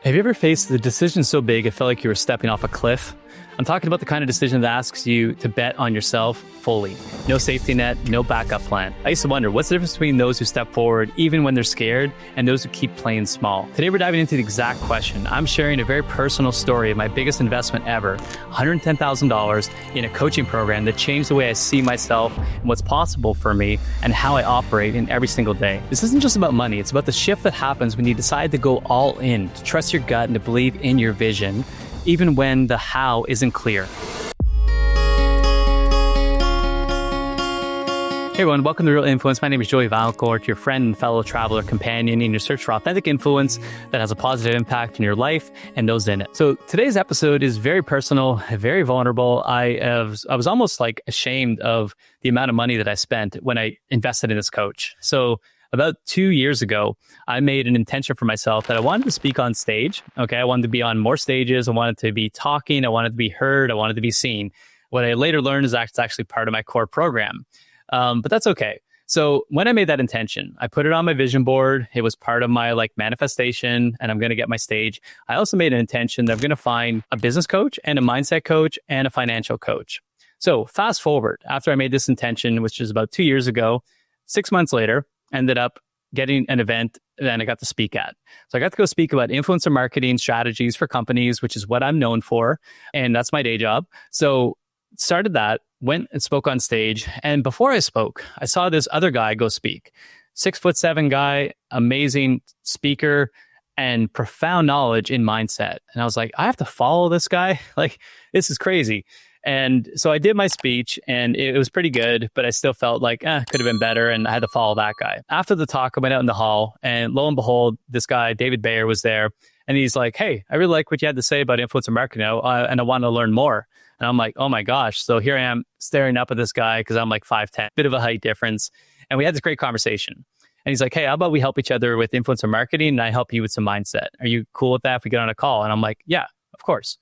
Have you ever faced the decision so big it felt like you were stepping off a cliff? I'm talking about the kind of decision that asks you to bet on yourself fully. No safety net, no backup plan. I used to wonder, what's the difference between those who step forward even when they're scared and those who keep playing small? Today we're diving into the exact question. I'm sharing a very personal story of my biggest investment ever, $110,000 in a coaching program that changed the way I see myself and what's possible for me and how I operate in every single day. This isn't just about money. It's about the shift that happens when you decide to go all in, to trust your gut and to believe in your vision, even when the how isn't clear. Hey everyone, welcome to Real Influence. My name is Vaillancourt, your friend and fellow traveler companion in your search for authentic influence that has a positive impact in your life and those in it. So today's episode is very personal, very vulnerable. I was almost like ashamed of the amount of money that I spent when I invested in this coach. So about 2 years ago, I made an intention for myself that I wanted to speak on stage. Okay, I wanted to be on more stages. I wanted to be talking. I wanted to be heard. I wanted to be seen. What I later learned is that's actually part of my core program. But that's okay. So when I made that intention, I put it on my vision board. It was part of my manifestation, and I'm going to get my stage. I also made an intention that I'm going to find a business coach and a mindset coach and a financial coach. So fast forward, after I made this intention, which is about 2 years ago, 6 months later, ended up getting an event that I got to speak at. So I got to go speak about influencer marketing strategies for companies, which is what I'm known for. And that's my day job. So started that, went and spoke on stage. And before I spoke, I saw this other guy go speak. 6'7" guy, amazing speaker, and profound knowledge in mindset. And I was like, I have to follow this guy? This is crazy. And so I did my speech and it was pretty good, but I still felt like, could have been better. And I had to follow that guy. After the talk, I went out in the hall and lo and behold, this guy, David Bayer, was there. And he's like, hey, I really like what you had to say about influencer marketing and I want to learn more. And I'm like, oh my gosh. So here I am staring up at this guy because I'm like 5'10", bit of a height difference. And we had this great conversation. And he's like, hey, how about we help each other with influencer marketing and I help you with some mindset? Are you cool with that if we get on a call? And I'm like, yeah, of course.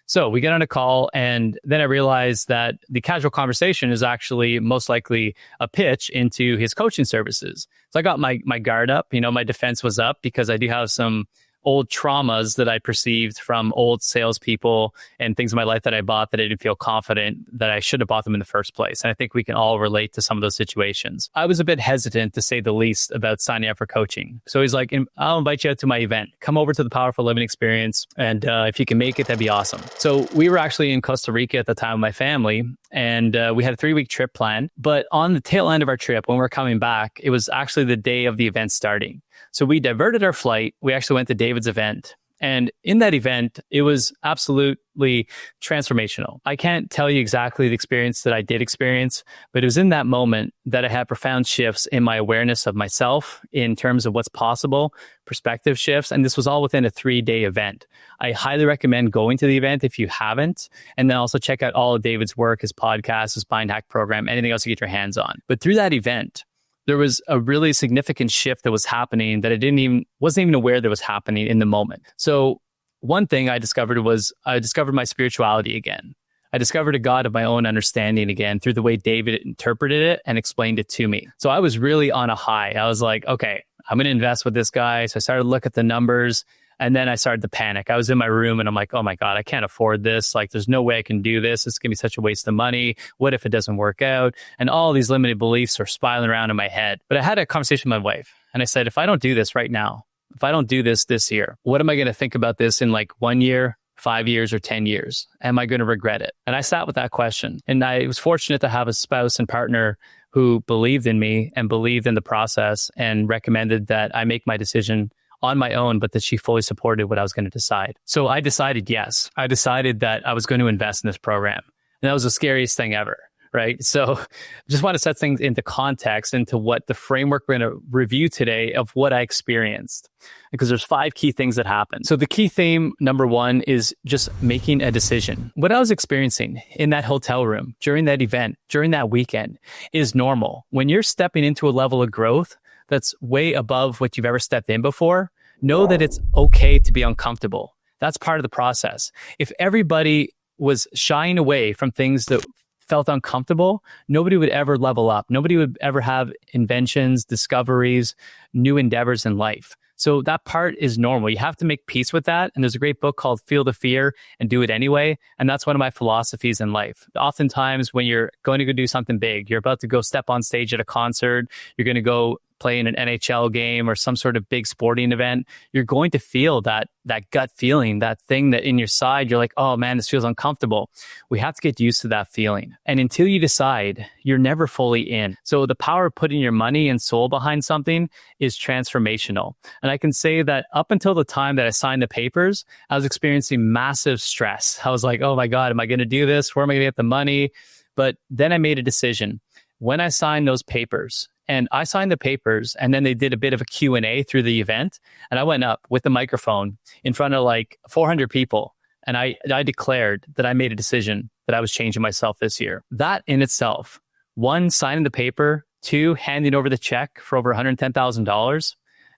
So we get on a call and then I realized that the casual conversation is actually most likely a pitch into his coaching services. So I got my guard up, my defense was up because I do have some old traumas that I perceived from old salespeople and things in my life that I bought that I didn't feel confident that I should have bought them in the first place. And I think we can all relate to some of those situations. I was a bit hesitant, to say the least, about signing up for coaching. So he's like, I'll invite you out to my event. Come over to the Powerful Living Experience. And if you can make it, that'd be awesome. So we were actually in Costa Rica at the time with my family. And we had a 3-week trip planned. But on the tail end of our trip, when we were coming back, it was actually the day of the event starting. So we diverted our flight. We actually went to David's event. And in that event, it was absolutely transformational. I can't tell you exactly the experience that I did experience, but it was in that moment that I had profound shifts in my awareness of myself in terms of what's possible, perspective shifts. And this was all within a 3-day event. I highly recommend going to the event if you haven't. And then also check out all of David's work, his podcast, his Mind Hack program, anything else you get your hands on. But through that event, there was a really significant shift that was happening that I wasn't even aware that was happening in the moment. So one thing I discovered was I discovered my spirituality again. I discovered a God of my own understanding again through the way David interpreted it and explained it to me. So I was really on a high. I was like, okay, I'm going to invest with this guy. So I started to look at the numbers. And then I started to panic. I was in my room and I'm like, oh my God, I can't afford this. There's no way I can do this. It's going to be such a waste of money. What if it doesn't work out? And all these limited beliefs are spiraling around in my head. But I had a conversation with my wife and I said, if I don't do this right now, if I don't do this year, what am I going to think about this in 1 year, 5 years, or 10 years? Am I going to regret it? And I sat with that question. And I was fortunate to have a spouse and partner who believed in me and believed in the process and recommended that I make my decision on my own, but that she fully supported what I was going to decide. So I decided yes. I decided that I was going to invest in this program. And that was the scariest thing ever, right? So just want to set things into context, into what the framework we're going to review today of what I experienced. Because there's 5 key things that happen. So the key theme, number 1, is just making a decision. What I was experiencing in that hotel room, during that event, during that weekend, is normal. When you're stepping into a level of growth that's way above what you've ever stepped in before, know that it's okay to be uncomfortable. That's part of the process. If everybody was shying away from things that felt uncomfortable, nobody would ever level up. Nobody would ever have inventions, discoveries, new endeavors in life. So that part is normal. You have to make peace with that. And there's a great book called Feel the Fear and Do It Anyway. And that's one of my philosophies in life. Oftentimes when you're going to go do something big, you're about to go step on stage at a concert, you're going to go play in an NHL game or some sort of big sporting event, you're going to feel that gut feeling, that thing that in your side, you're like, oh man, this feels uncomfortable. We have to get used to that feeling. And until you decide, you're never fully in. So the power of putting your money and soul behind something is transformational. And I can say that up until the time that I signed the papers, I was experiencing massive stress. I was like, oh my God, am I going to do this? Where am I going to get the money? But then I made a decision. When I signed those papers, and I signed the papers, and then they did a bit of a Q&A through the event. And I went up with the microphone in front of like 400 people. And I declared that I made a decision that I was changing myself this year. That in itself, one, signing the paper, two, handing over the check for over $110,000,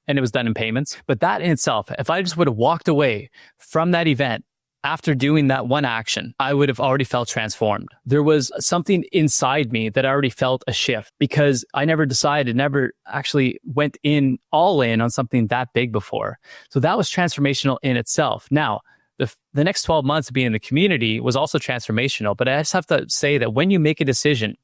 and it was done in payments. But that in itself, if I just would have walked away from that event after doing that one action, I would have already felt transformed. There was something inside me that I already felt a shift because I never actually went all in on something that big before. So that was transformational in itself. Now, the next 12 months of being in the community was also transformational, but I just have to say that when you make a decision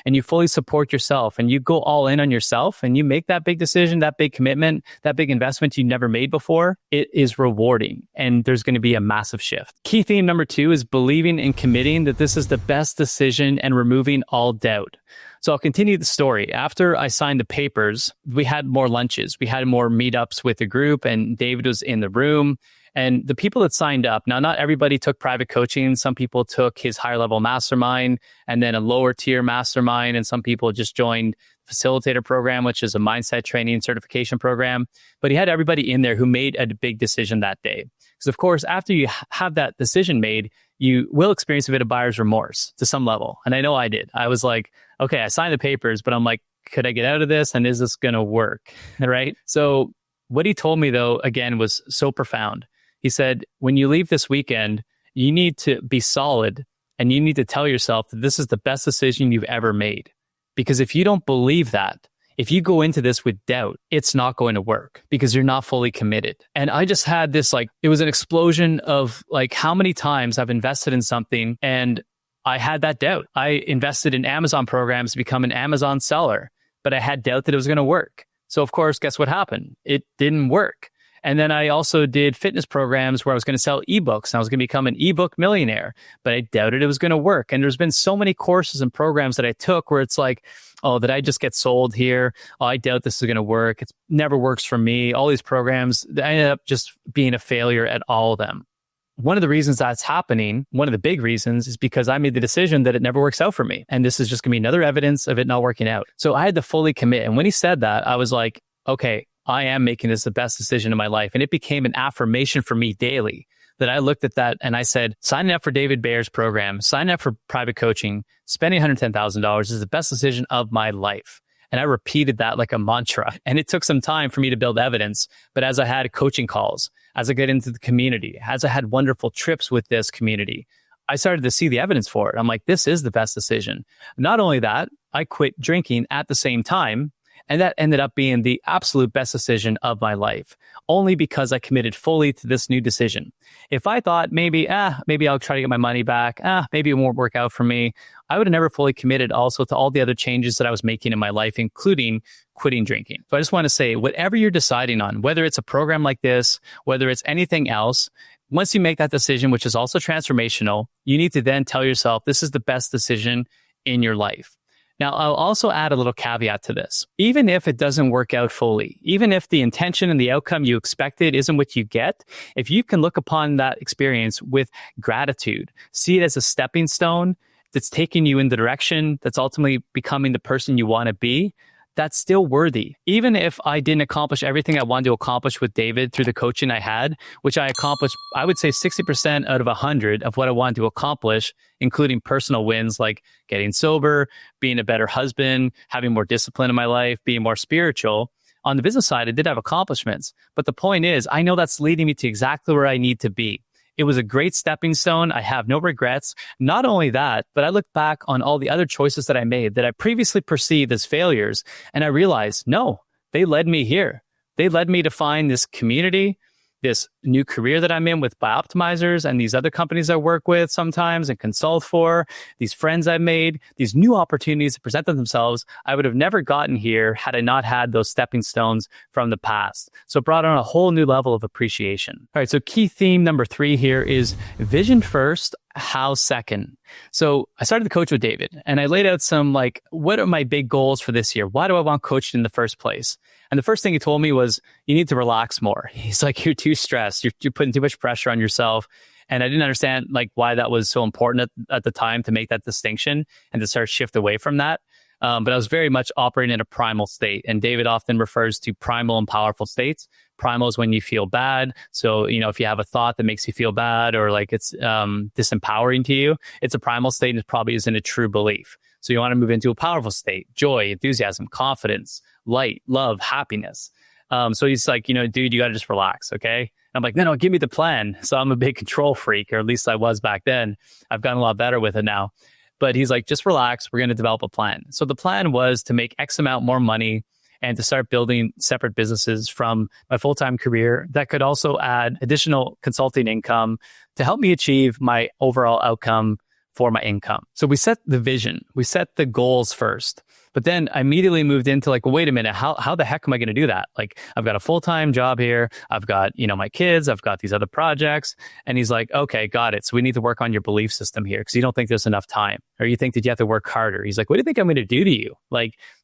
and you fully support yourself and you go all in on yourself and you make that big decision, that big commitment, that big investment you never made before, it is rewarding and there's going to be a massive shift. Key theme number 2 is believing and committing that this is the best decision and removing all doubt. So I'll continue the story. After I signed the papers, we had more lunches. We had more meetups with the group and David was in the room. And the people that signed up, now not everybody took private coaching. Some people took his higher level mastermind and then a lower tier mastermind. And some people just joined facilitator program, which is a mindset training certification program. But he had everybody in there who made a big decision that day. Because of course, after you have that decision made, you will experience a bit of buyer's remorse to some level. And I know I did. I was like, okay, I signed the papers, but I'm like, could I get out of this? And is this going to work? Right? So what he told me though, again, was so profound. He said, when you leave this weekend, you need to be solid and you need to tell yourself that this is the best decision you've ever made. Because if you don't believe that, if you go into this with doubt, it's not going to work because you're not fully committed. And I just had this, it was an explosion of how many times I've invested in something and I had that doubt. I invested in Amazon programs to become an Amazon seller, but I had doubt that it was going to work. So of course, guess what happened? It didn't work. And then I also did fitness programs where I was going to sell ebooks and I was going to become an ebook millionaire, but I doubted it was going to work. And there's been so many courses and programs that I took where it's like, oh, did I just get sold here? Oh, I doubt this is going to work. It never works for me. All these programs, I ended up just being a failure at all of them. One of the reasons that's happening, one of the big reasons is because I made the decision that it never works out for me. And this is just going to be another evidence of it not working out. So I had to fully commit. And when he said that, I was like, okay, I am making this the best decision of my life. And it became an affirmation for me daily that I looked at that and I said, signing up for David Bayer's program, signing up for private coaching, spending $110,000 is the best decision of my life. And I repeated that like a mantra. And it took some time for me to build evidence. But as I had coaching calls, as I get into the community, as I had wonderful trips with this community, I started to see the evidence for it. I'm like, this is the best decision. Not only that, I quit drinking at the same time. And that ended up being the absolute best decision of my life, only because I committed fully to this new decision. If I thought maybe I'll try to get my money back, maybe it won't work out for me, I would have never fully committed also to all the other changes that I was making in my life, including quitting drinking. So I just want to say, whatever you're deciding on, whether it's a program like this, whether it's anything else, once you make that decision, which is also transformational, you need to then tell yourself, this is the best decision in your life. Now, I'll also add a little caveat to this. Even if it doesn't work out fully, even if the intention and the outcome you expected isn't what you get, if you can look upon that experience with gratitude, see it as a stepping stone that's taking you in the direction that's ultimately becoming the person you want to be, that's still worthy. Even if I didn't accomplish everything I wanted to accomplish with David through the coaching I had, which I accomplished, I would say 60% out of 100 of what I wanted to accomplish, including personal wins like getting sober, being a better husband, having more discipline in my life, being more spiritual. On the business side, I did have accomplishments. But the point is, I know that's leading me to exactly where I need to be. It was a great stepping stone. I have no regrets. Not only that, but I look back on all the other choices that I made that I previously perceived as failures, and I realized, no, they led me here. they led me to find this community, this new career that I'm in with Bioptimizers and these other companies I work with sometimes and consult for, these friends I've made, these new opportunities that present themselves. I would have never gotten here had I not had those stepping stones from the past. So it brought on a whole new level of appreciation. All right, so key theme number 3 here is vision first, how second. So I started to coach with David and I laid out some what are my big goals for this year? Why do I want coaching in the first place? And the first thing he told me was, you need to relax more. He's like, you're too stressed. You're putting too much pressure on yourself. And I didn't understand why that was so important at the time to make that distinction and to start shift away from that. But I was very much operating in a primal state. And David often refers to primal and powerful states. Primal is when you feel bad. So, if you have a thought that makes you feel bad or it's disempowering to you, it's a primal state and it probably isn't a true belief. So you want to move into a powerful state, joy, enthusiasm, confidence, light, love, happiness. So he's like, dude, you got to just relax. Okay. And I'm like, no, give me the plan. So I'm a big control freak, or at least I was back then. I've gotten a lot better with it now. But he's like, just relax. We're going to develop a plan. So the plan was to make X amount more money and to start building separate businesses from my full-time career that could also add additional consulting income to help me achieve my overall outcome for my income. So we set the vision, we set the goals first, but then I immediately moved into well, wait a minute, how the heck am I going to do that? I've got a full-time job here. I've got, my kids, I've got these other projects. And he's like, okay, got it. So we need to work on your belief system here because you don't think there's enough time, or you think that you have to work harder. He's like, what do you think I'm going to do to you?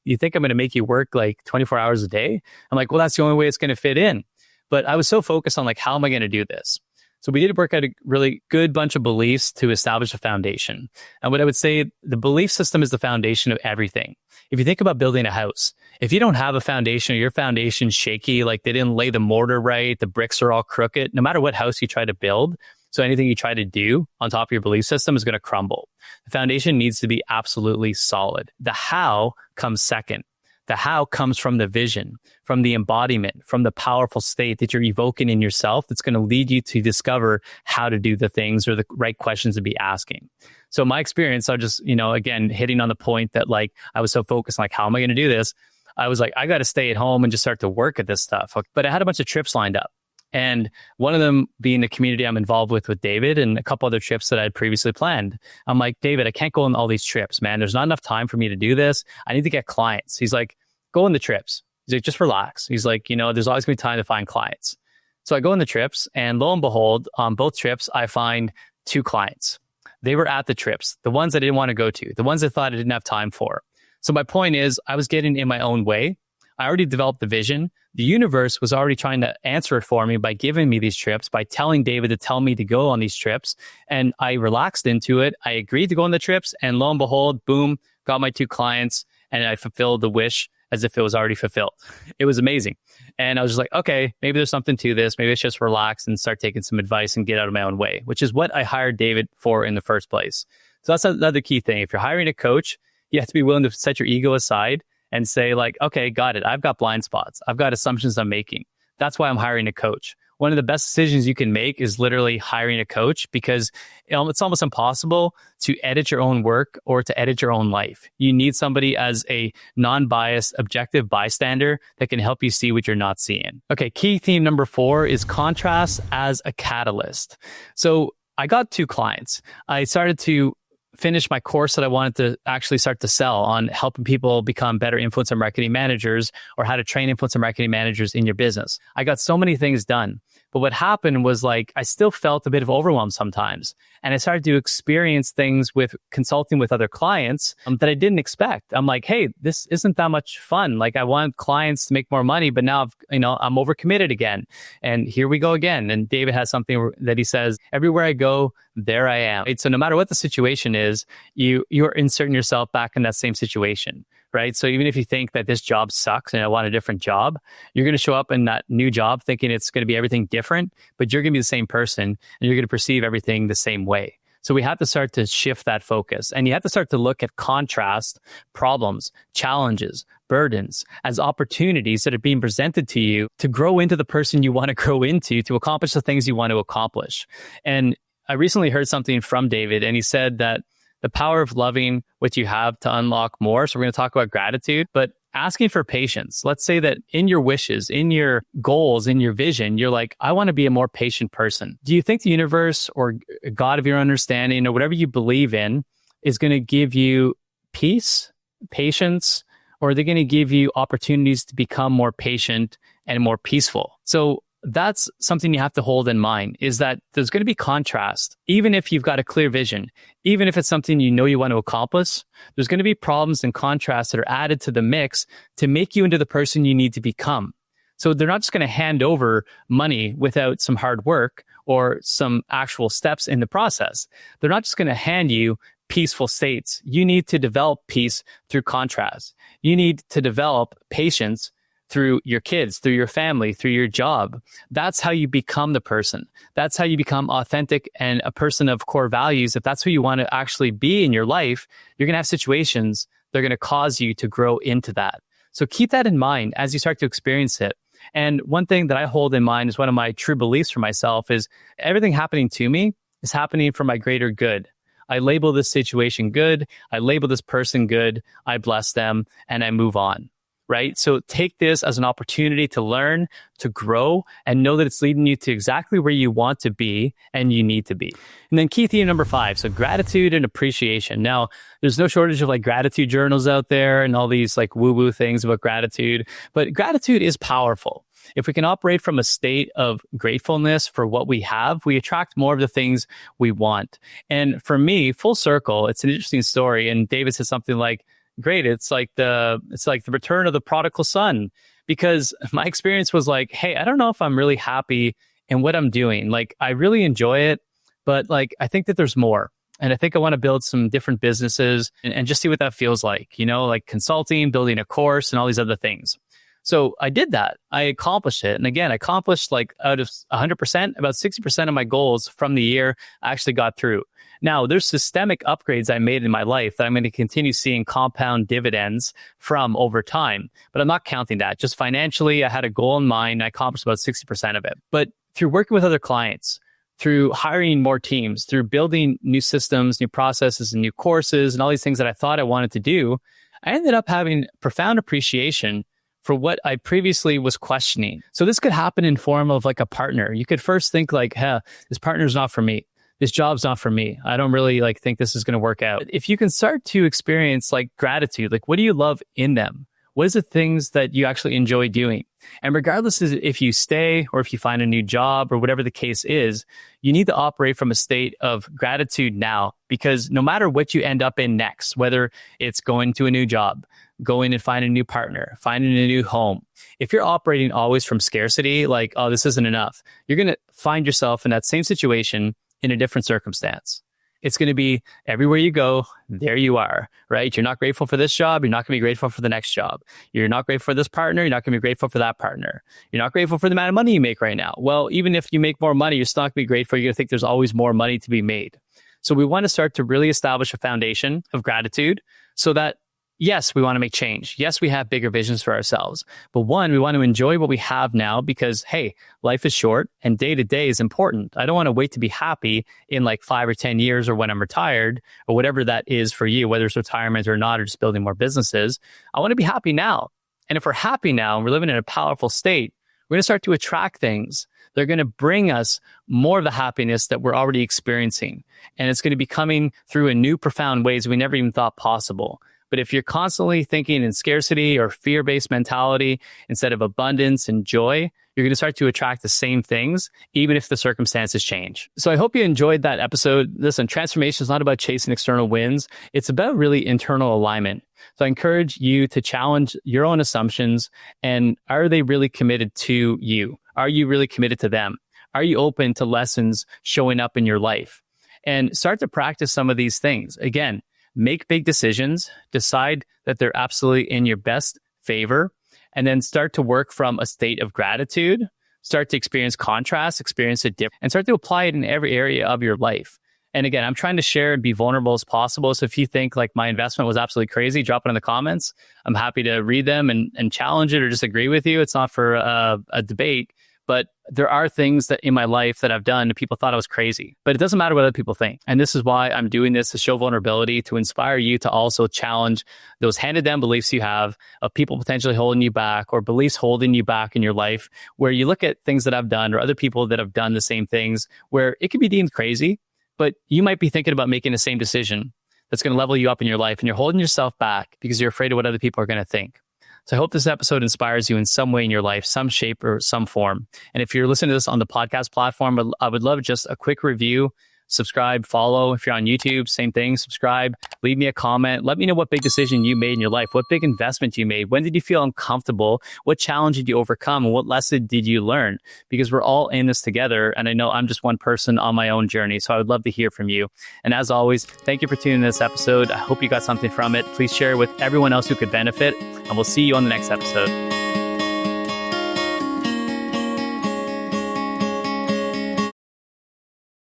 You think I'm going to make you work 24 hours a day? I'm like, well, that's the only way it's going to fit in. But I was so focused on how am I going to do this? So we did work out a really good bunch of beliefs to establish a foundation. And what I would say, the belief system is the foundation of everything. If you think about building a house, if you don't have a foundation or your foundation's shaky, they didn't lay the mortar right, the bricks are all crooked, no matter what house you try to build, so anything you try to do on top of your belief system is going to crumble. The foundation needs to be absolutely solid. The how comes second. The how comes from the vision, from the embodiment, from the powerful state that you're evoking in yourself that's going to lead you to discover how to do the things or the right questions to be asking. So my experience, I just, again, hitting on the point that I was so focused on how am I going to do this? I was like, I got to stay at home and just start to work at this stuff. But I had a bunch of trips lined up. And one of them being the community I'm involved with David, and a couple other trips that I had previously planned. I'm like, David, I can't go on all these trips, man. There's not enough time for me to do this. I need to get clients. He's like, go on the trips. He's like, just relax. He's like, there's always going to be time to find clients. So I go on the trips, and lo and behold, on both trips, I find 2 clients. They were at the trips, the ones I didn't want to go to, the ones I thought I didn't have time for. So my point is, I was getting in my own way. I already developed the vision. The universe was already trying to answer it for me by giving me these trips, by telling David to tell me to go on these trips. And I relaxed into it. I agreed to go on the trips. And lo and behold, boom, got my 2 clients. And I fulfilled the wish as if it was already fulfilled. It was amazing. And I was just like, okay, maybe there's something to this. Maybe it's just relax and start taking some advice and get out of my own way, which is what I hired David for in the first place. So that's another key thing. If you're hiring a coach, you have to be willing to set your ego aside and say okay, got it. I've got blind spots. I've got assumptions I'm making. That's why I'm hiring a coach. One of the best decisions you can make is literally hiring a coach, because it's almost impossible to edit your own work or to edit your own life. You need somebody as a non-biased, objective bystander that can help you see what you're not seeing. Okay, key theme number 4 is contrast as a catalyst. So I got 2 clients. I started to finish my course that I wanted to actually start to sell on helping people become better influencer marketing managers, or how to train influencer marketing managers in your business. I got so many things done. But what happened was I still felt a bit of overwhelm sometimes. And I started to experience things with consulting with other clients that I didn't expect. I'm like, hey, this isn't that much fun. I want clients to make more money, but now I'm overcommitted again. And here we go again. And David has something that he says, everywhere I go, there I am. Right? So no matter what the situation is, you're inserting yourself back in that same situation. Right? So even if you think that this job sucks and I want a different job, you're going to show up in that new job thinking it's going to be everything different, but you're going to be the same person and you're going to perceive everything the same way. So we have to start to shift that focus, and you have to start to look at contrast, problems, challenges, burdens as opportunities that are being presented to you to grow into the person you want to grow into, to accomplish the things you want to accomplish. And I recently heard something from David, and he said that the power of loving what you have to unlock more. So we're going to talk about gratitude, but asking for patience. Let's say that in your wishes, in your goals, in your vision, you're like, I want to be a more patient person. Do you think the universe or God of your understanding or whatever you believe in is going to give you peace, patience, or are they going to give you opportunities to become more patient and more peaceful? So that's something you have to hold in mind, is that there's going to be contrast. Even if you've got a clear vision, even if it's something you know you want to accomplish, there's going to be problems and contrasts that are added to the mix to make you into the person you need to become. So they're not just going to hand over money without some hard work or some actual steps in the process. They're not just going to hand you peaceful states. You need to develop peace through contrast. You need to develop patience through your kids, through your family, through your job. That's how you become the person. That's how you become authentic and a person of core values. If that's who you want to actually be in your life, you're going to have situations that are going to cause you to grow into that. So keep that in mind as you start to experience it. And one thing that I hold in mind is one of my true beliefs for myself is everything happening to me is happening for my greater good. I label this situation good. I label this person good. I bless them and I move on. Right? So take this as an opportunity to learn, to grow, and know that it's leading you to exactly where you want to be and you need to be. And then key theme number 5, so gratitude and appreciation. Now, there's no shortage of like gratitude journals out there and all these like woo-woo things about gratitude, but gratitude is powerful. If we can operate from a state of gratefulness for what we have, we attract more of the things we want. And for me, full circle, it's an interesting story. And David said something like, great. It's like the return of the prodigal son, because my experience was like, hey, I don't know if I'm really happy in what I'm doing. Like, I really enjoy it, but like, I think that there's more. And I think I want to build some different businesses and just see what that feels like, like consulting, building a course and all these other things. So I did that. I accomplished it. And again, I accomplished like out of 100%, about 60% of my goals from the year I actually got through. Now, there's systemic upgrades I made in my life that I'm going to continue seeing compound dividends from over time. But I'm not counting that. Just financially, I had a goal in mind. I accomplished about 60% of it. But through working with other clients, through hiring more teams, through building new systems, new processes, and new courses, and all these things that I thought I wanted to do, I ended up having profound appreciation for what I previously was questioning. So this could happen in form of like a partner. You could first think like, this partner's not for me. This job's not for me. I don't really like think this is going to work out. If you can start to experience like gratitude, like what do you love in them? What is the things that you actually enjoy doing? And regardless of if you stay or if you find a new job or whatever the case is, you need to operate from a state of gratitude now, because no matter what you end up in next, whether it's going to a new job, going and finding a new partner, finding a new home, if you're operating always from scarcity, like, oh, this isn't enough, you're going to find yourself in that same situation in a different circumstance. It's going to be everywhere you go, there you are, right? You're not grateful for this job. You're not going to be grateful for the next job. You're not grateful for this partner. You're not going to be grateful for that partner. You're not grateful for the amount of money you make right now. Well, even if you make more money, you're still not going to be grateful. You're going to think there's always more money to be made. So we want to start to really establish a foundation of gratitude so that yes, we want to make change. Yes, we have bigger visions for ourselves. But one, we want to enjoy what we have now because, hey, life is short and day to day is important. I don't want to wait to be happy in like 5 or 10 years or when I'm retired or whatever that is for you, whether it's retirement or not, or just building more businesses. I want to be happy now. And if we're happy now and we're living in a powerful state, we're going to start to attract things. They're going to bring us more of the happiness that we're already experiencing. And it's going to be coming through in new, profound ways we never even thought possible. But if you're constantly thinking in scarcity or fear-based mentality instead of abundance and joy, you're going to start to attract the same things, even if the circumstances change. So I hope you enjoyed that episode. Listen, transformation is not about chasing external wins. It's about really internal alignment. So I encourage you to challenge your own assumptions. And are they really committed to you? Are you really committed to them? Are you open to lessons showing up in your life? And start to practice some of these things. Again, make big decisions, decide that they're absolutely in your best favor, and then start to work from a state of gratitude, start to experience contrast, experience it different, and start to apply it in every area of your life. And again, I'm trying to share and be vulnerable as possible. So if you think like my investment was absolutely crazy, drop it in the comments. I'm happy to read them and challenge it or disagree with you. It's not for a debate, But there are things that in my life that I've done that people thought I was crazy, but it doesn't matter what other people think. And this is why I'm doing this, to show vulnerability, to inspire you to also challenge those handed down beliefs you have of people potentially holding you back, or beliefs holding you back in your life, where you look at things that I've done or other people that have done the same things where it can be deemed crazy, but you might be thinking about making the same decision that's going to level you up in your life, and you're holding yourself back because you're afraid of what other people are going to think. So I hope this episode inspires you in some way in your life, some shape or some form. And if you're listening to this on the podcast platform, I would love just a quick review, subscribe, follow. If you're on YouTube, same thing, subscribe, leave me a comment. Let me know what big decision you made in your life, what big investment you made. When did you feel uncomfortable? What challenge did you overcome? And what lesson did you learn? Because we're all in this together. And I know I'm just one person on my own journey. So I would love to hear from you. And as always, thank you for tuning in this episode. I hope you got something from it. Please share it with everyone else who could benefit. And we'll see you on the next episode.